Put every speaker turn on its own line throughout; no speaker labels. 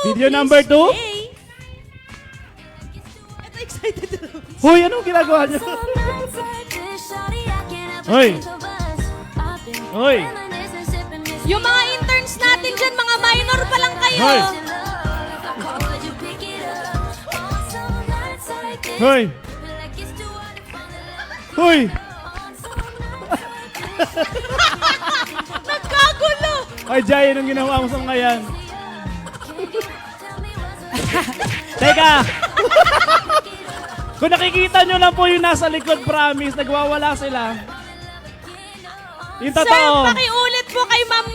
Video number 2.
Hey! Ito, excited na.
Hoy, anong ginagawa niyo? Hoy! Hoy!
Yung mga interns natin dyan, mga minor pa lang kayo.
Hoy! Hoy! Hoy!
Nagkagulo!
Ay, Jay, anong ginawa mo sa mga yan? Teka! Kung nakikita nyo lang po yung nasa likod, promise, nagwawala sila. Yung
Sir,
totoo.
pakiulit po kay Ma'am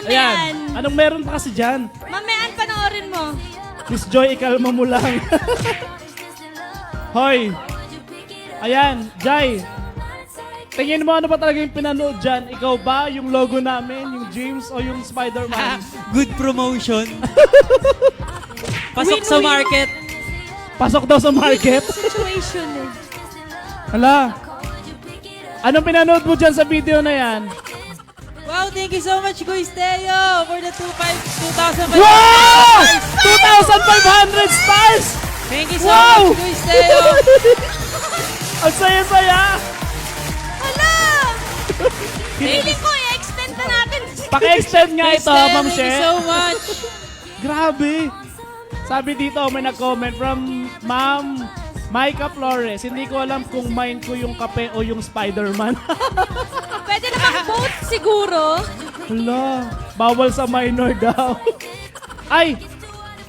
Ayan.
Mean.
Anong meron pa kasi dyan?
Ma'am Mean, panoorin mo.
Miss Joy, ikalma mo lang. Hoy! Ayan, Jai. Tingin mo ano ba talaga yung pinanood dyan? Ikaw ba? Yung logo namin? Yung James o yung Spider-Man?
Good promotion. Pasok sa
Win-win.
market.
Pasok daw sa market?
Situation eh.
Hala. Anong pinanood mo dyan sa video na yan?
Wow, thank you so much, Guys Teo, for the 2,500
Wow! 2,500 stars!
Thank you so
Wow!
much, Guys Teo.
Ang saya-saya!
Hala! Feeling ko, i-extend na natin.
Paki-extend nga
Guys
ito,
Teo,
Ma'am
thank you
She.
so much.
Grabe. Sabi dito, may nag-comment from Ma'am Micah Flores. Hindi ko alam kung mine ko yung kape o yung Spider-Man.
Pwede namang both siguro.
Hala, bawal sa minor daw. Ay,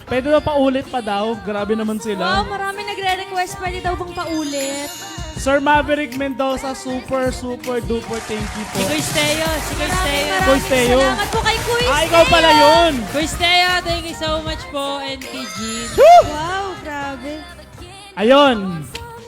pwede na paulit pa daw. Grabe naman
Wow,
sila.
marami nagre-request. Pwede daw bang paulit?
Sir Maverick Mendoza, super, super duper thank you po.
Si Guys Teo, si Guys Teo.
Kuis Teo.
Salamat po kay Kuis
Ah, ikaw pala yun.
Guys Teo, thank you so much po, and kay Jean.
Wow, grabe.
Ayun.